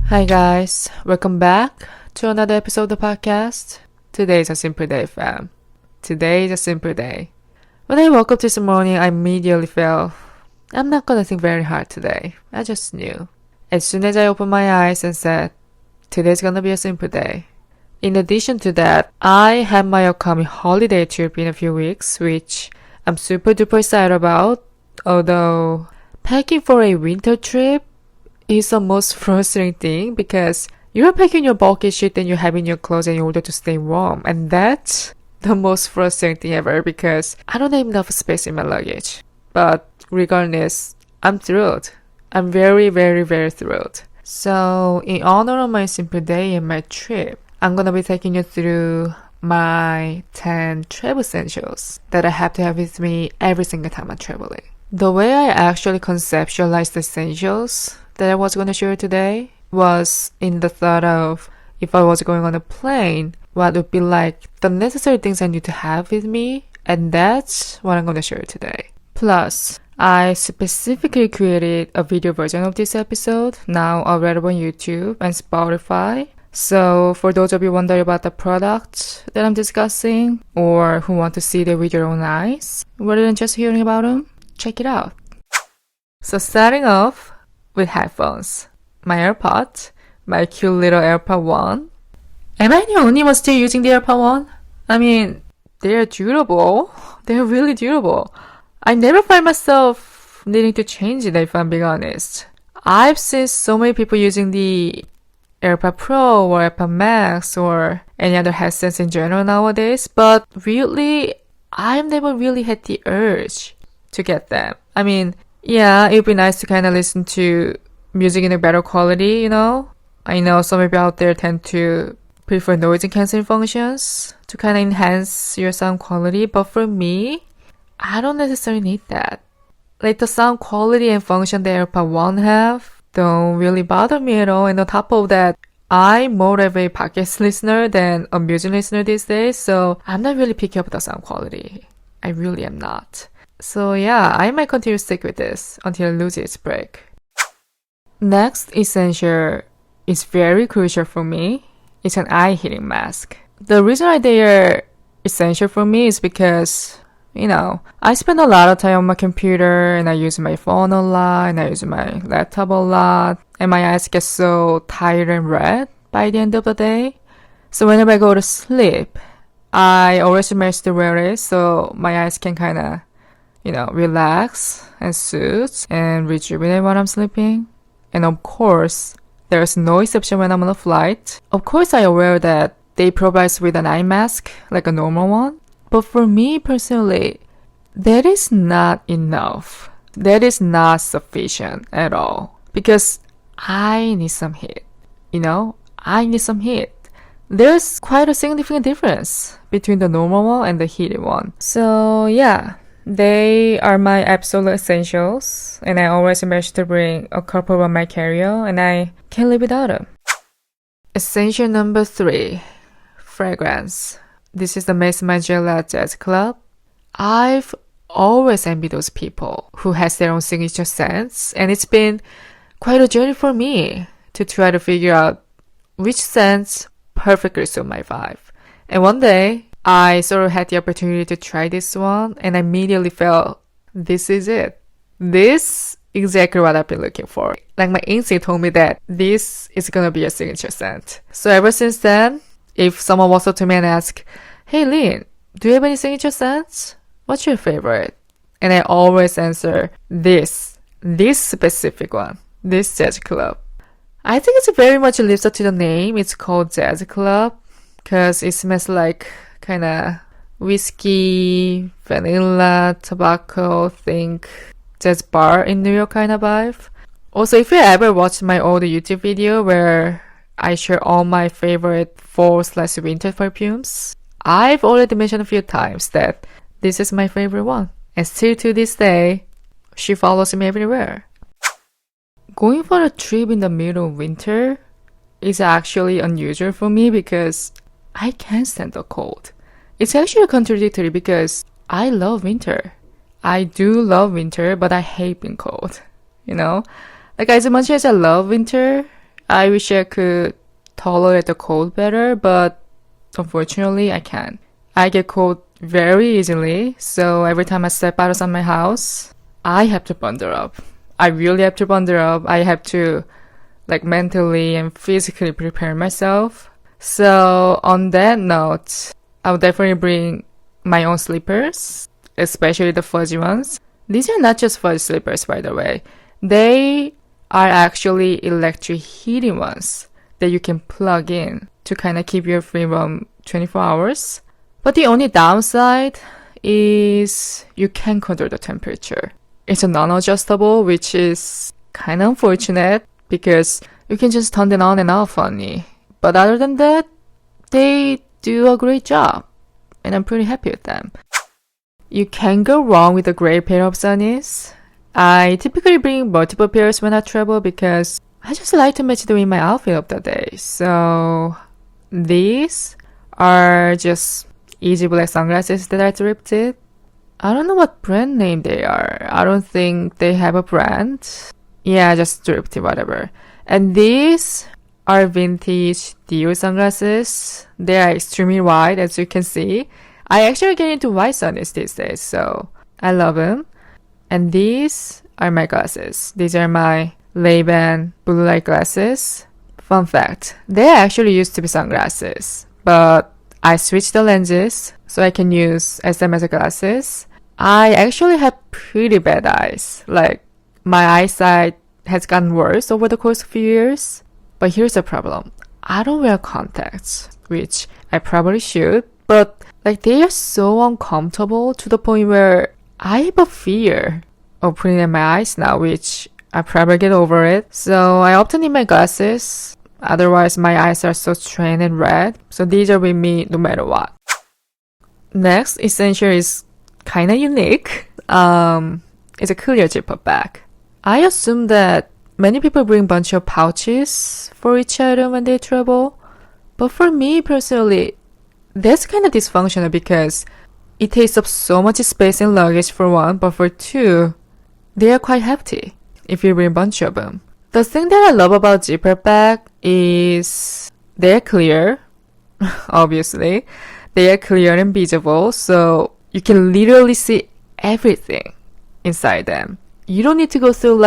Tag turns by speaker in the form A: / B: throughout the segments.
A: Hi guys, welcome back to another episode of the podcast. Today is a simple day, fam. Today is a simple day. When I woke up this morning, I immediately felt, I'm not gonna think very hard today. I just knew. As soon as I opened my eyes and said, today's gonna be a simple day. In addition to that, I have my upcoming holiday trip in a few weeks, which I'm super duper excited about. Although, packing for a winter trip is the most frustrating thing because you're packing your bulky shit and you're having your clothes in order to stay warm. And that's the most frustrating thing ever because I don't have enough space in my luggage. But regardless, I'm thrilled. I'm very, very, very thrilled. So in honor of my simple day and my trip, I'm gonna be taking you through my 10 travel essentials that I have to have with me every single time I'm traveling. The way I actually conceptualized the essentials that I was going to share today was in the thought of if I was going on a plane, what would be like the necessary things I need to have with me, and that's what I'm going to share today. Plus, I specifically created a video version of this episode, now available on YouTube and Spotify. So for those of you wondering about the product that I'm discussing or who want to see them with your own eyes, rather than just hearing about them, check it out. So starting off with headphones, my AirPods, my cute little AirPod 1. Am I the only one still using the AirPod 1? I mean, they're durable. They're really durable. I never find myself needing to change it if I'm being honest. I've seen so many people using the AirPod Pro or AirPod Max or any other headsets in general nowadays, but weirdly, I've never really had the urge to get them. I mean, yeah, it'd be nice to kind of listen to music in a better quality, you know? I know some people out there tend to prefer noise cancelling functions to kind of enhance your sound quality, but for me, I don't necessarily need that. Like the sound quality and function that AirPod 1 have don't really bother me at all, and on top of that, I'm more of a podcast listener than a music listener these days, so I'm not really picking up the sound quality. I really am not. So yeah, I might continue to stick with this until I lose its break. Next essential is very crucial for me. It's an eye healing mask. The reason why they are essential for me is because, I spend a lot of time on my computer and I use my phone a lot and I use my laptop a lot and my eyes get so tired and red by the end of the day. So whenever I go to sleep, I always manage to wear it so my eyes can kind of relax and soothe and rejuvenate while I'm sleeping. And of course, there's no exception when I'm on a flight. Of course, I'm aware that they provide with an eye mask, like a normal one. But for me personally, that is not enough. That is not sufficient at all. Because I need some heat. I need some heat. There's quite a significant difference between the normal one and the heated one. So yeah. They are my absolute essentials, and I always manage to bring a couple on my carry-on, and I can't live without them. Essential number 3, fragrance. This is the Maison Margiela Jazz Club. I've always envied those people who has their own signature scents, and it's been quite a journey for me to try to figure out which scents perfectly suit my vibe. And one day, I sort of had the opportunity to try this one and I immediately felt, this is it. This is exactly what I've been looking for. Like my instinct told me that this is gonna be a signature scent. So ever since then, if someone walks up to me and asks, hey Lynn, do you have any signature scents? What's your favorite? And I always answer, this specific one, this Jazz Club. I think it's very much lives up to the name. It's called Jazz Club because it smells like kind of whiskey, vanilla, tobacco, think jazz bar in New York kind of vibe. Also, if you ever watched my old YouTube video where I share all my favorite fall/winter perfumes, I've already mentioned a few times that this is my favorite one. And still to this day, she follows me everywhere. Going for a trip in the middle of winter is actually unusual for me because I can't stand the cold. It's actually contradictory because I love winter. I do love winter, but I hate being cold. Like as much as I love winter, I wish I could tolerate the cold better, but unfortunately I can't. I get cold very easily, so every time I step outside my house, I have to bundle up. I really have to bundle up. I have to mentally and physically prepare myself. So on that note, I'll definitely bring my own slippers, especially the fuzzy ones. These are not just fuzzy slippers, by the way. They are actually electric heating ones that you can plug in to kind of keep your free roam 24 hours. But the only downside is you can control the temperature. It's a non-adjustable, which is kind of unfortunate because you can just turn it on and off only. But other than that, they do a great job, and I'm pretty happy with them. You can't go wrong with a great pair of sunnies. I typically bring multiple pairs when I travel because I just like to match them with my outfit of the day. So these are just easy black sunglasses that I thrifted. I don't know what brand name they are. I don't think they have a brand. Yeah, just thrifted, whatever. And these are vintage Dior sunglasses. They are extremely wide, as you can see. I actually get into white sunnies these days, so I love them. And these are my glasses. These are my Ray-Ban blue light glasses. Fun fact, they actually used to be sunglasses, but I switched the lenses so I can use them as glasses. I actually have pretty bad eyes. My eyesight has gotten worse over the course of a few years. But here's the problem. I don't wear contacts, which I probably should, but they are so uncomfortable to the point where I have a fear of putting them in my eyes now, which I probably get over it. So I often need my glasses. Otherwise, my eyes are so strained and red. So these are with me no matter what. Next essential is kind of unique. It's a clear zipper bag. I assume that many people bring a bunch of pouches for each item when they travel. But for me personally, that's kind of dysfunctional because it takes up so much space in luggage for one, but for two, they are quite hefty if you bring a bunch of them. The thing that I love about zipper bag is they're clear, obviously. They are clear and visible, so you can literally see everything inside them. You don't need to go through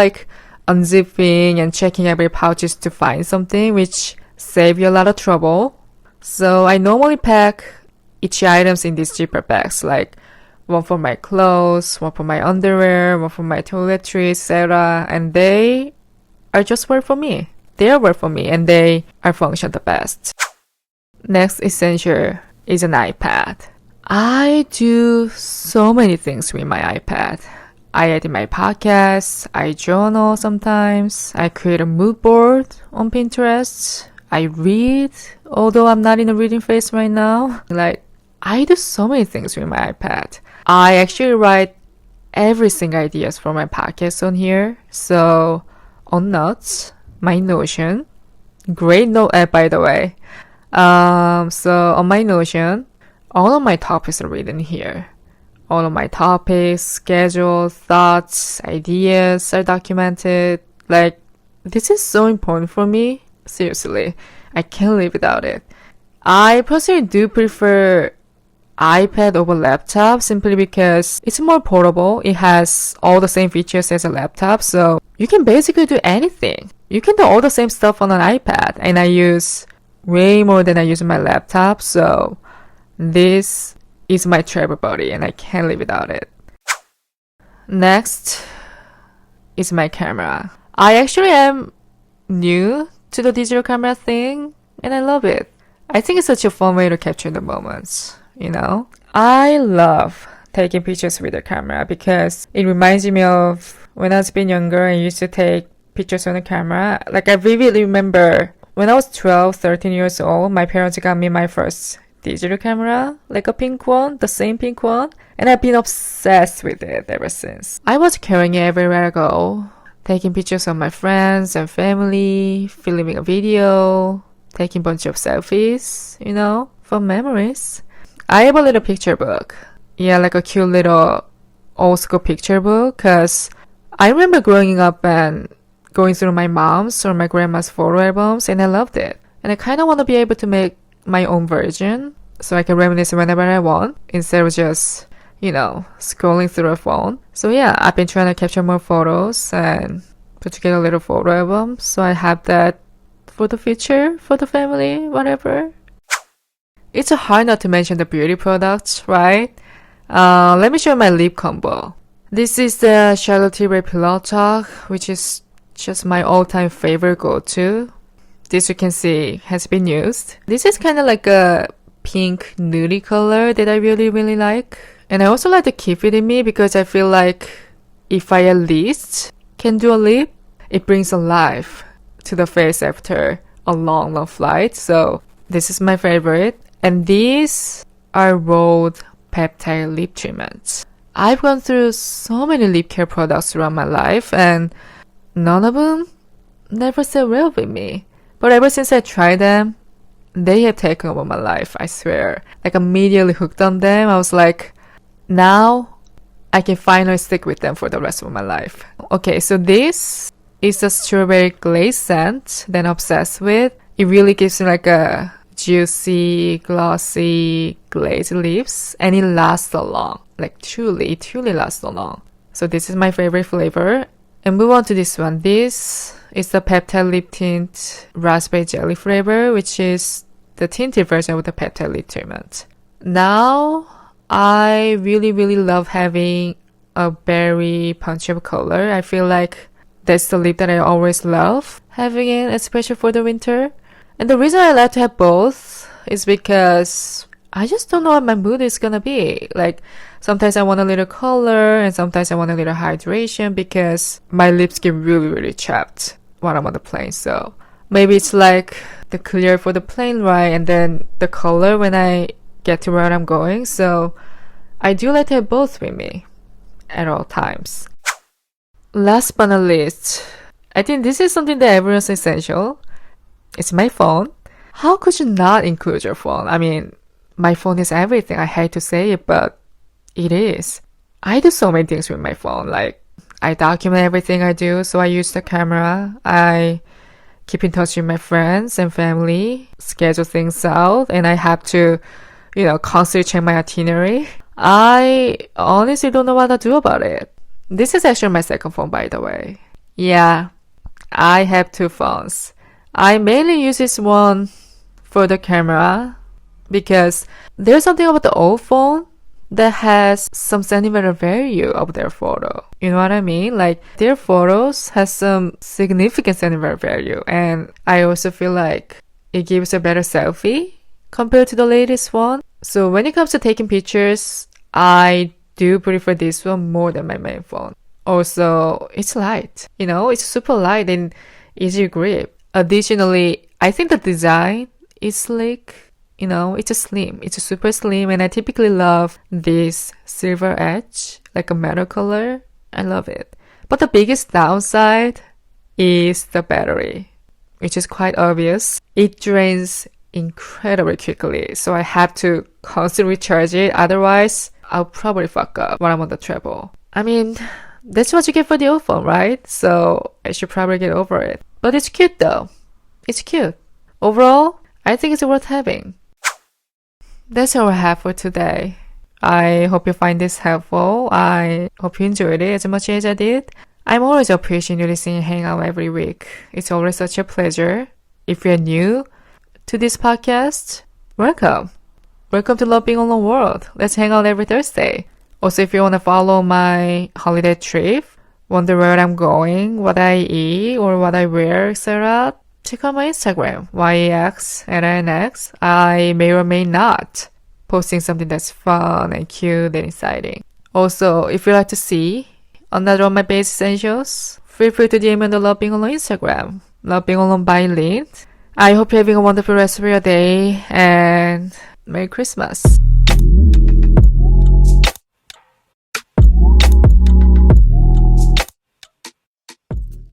A: unzipping and checking every pouches to find something, which save you a lot of trouble. So I normally pack each items in these zipper bags, one for my clothes, one for my underwear, one for my toiletries, etc. And they are just work for me. They are work for me, and they are function the best. Next essential is an iPad. I do so many things with my iPad. I edit my podcasts, I journal sometimes, I create a mood board on Pinterest, I read, although I'm not in a reading phase right now. I do so many things with my iPad. I actually write every single ideas for my podcast on here. So on Notes, my Notion, great note app by the way. So on my Notion, all of my topics are written here. All of my topics, schedule, thoughts, ideas are documented. This is so important for me. Seriously, I can't live without it. I personally do prefer iPad over laptop simply because it's more portable. It has all the same features as a laptop, so you can basically do anything. You can do all the same stuff on an iPad, and I use way more than I use on my laptop, so this is my travel buddy and I can't live without it. Next is my camera. I actually am new to the digital camera thing and I love it. I think it's such a fun way to capture the moments, I love taking pictures with the camera because it reminds me of when I was being younger and used to take pictures on the camera. I vividly remember when I was 12, 13 years old, my parents got me my first digital camera, a pink one, the same pink one, and I've been obsessed with it ever since. I was carrying it everywhere I go, taking pictures of my friends and family, filming a video, taking a bunch of selfies, for memories. I have a little picture book. Yeah, a cute little old school picture book, because I remember growing up and going through my mom's or my grandma's photo albums, and I loved it. And I kind of want to be able to make my own version so I can reminisce whenever I want instead of just, scrolling through a phone. So yeah, I've been trying to capture more photos and put together a little photo album so I have that for the future, for the family, whatever. It's hard not to mention the beauty products, right? Let me show you my lip combo. This is the Charlotte Tilbury Pillow Talk, which is just my all-time favorite go-to. This you can see has been used. This is kind of like a pink nudie color that I really, really like. And I also like to keep it in me because I feel like if I at least can do a lip, it brings a life to the face after a long, long flight. So this is my favorite. And these are rolled peptide lip treatments. I've gone through so many lip care products throughout my life and none of them never sat well with me. But ever since I tried them, they have taken over my life, I swear. Like immediately hooked on them. I was like, now I can finally stick with them for the rest of my life. Okay, so this is a strawberry glaze scent that I'm obsessed with. It really gives me like a juicy, glossy, glazed lips, and it lasts so long. Like truly lasts so long. So this is my favorite flavor. And move on to this one. This is the Peptide Lip Tint Raspberry Jelly flavor, which is the tinted version of the Peptide Lip Treatment. Now, I really, really love having a berry punch of color. I feel like that's the lip that I always love having it, especially for the winter. And the reason I like to have both is because I just don't know what my mood is gonna be. Like, sometimes I want a little color and sometimes I want a little hydration because my lips get really, really chapped when I'm on the plane. So maybe it's like the clear for the plane ride and then the color when I get to where I'm going. So I do like to have both with me at all times. Last but not least, I think this is something that everyone's essential. It's my phone. How could you not include your phone? I mean, my phone is everything. I hate to say it, but it is. I do so many things with my phone. Like, I document everything I do, so I use the camera. I keep in touch with my friends and family, schedule things out, and I have to, constantly check my itinerary. I honestly don't know what to do about it. This is actually my second phone, by the way. Yeah, I have two phones. I mainly use this one for the camera because there's something about the old phone that has some sentimental value of their photo. You know what I mean? Like, their photos has some significant sentimental value, and I also feel like it gives a better selfie compared to the latest one. So when it comes to taking pictures, I do prefer this one more than my main phone. Also, it's light. It's super light and easy grip. Additionally, I think the design is slick. It's a slim. It's a super slim, and I typically love this silver edge, like a metal color. I love it. But the biggest downside is the battery, which is quite obvious. It drains incredibly quickly, so I have to constantly charge it. Otherwise, I'll probably fuck up when I'm on the travel. I mean, that's what you get for the old phone, right? So I should probably get over it. But it's cute though. It's cute. Overall, I think it's worth having. That's all I have for today. I hope you find this helpful. I hope you enjoyed it as much as I did. I'm always appreciating you listening and hanging out every week. It's always such a pleasure. If you're new to this podcast, welcome. Welcome to Love Being Alone World. Let's hang out every Thursday. Also, if you want to follow my holiday trip, wonder where I'm going, what I eat, or what I wear, etc., check out my Instagram, YEX@NX. I may or may not posting something that's fun and cute and exciting. Also, if you'd like to see another of my base essentials, feel free to DM me on the Love Being Alone Instagram, Love Being Alone by Lynn. I hope you're having a wonderful rest of your day, and Merry Christmas.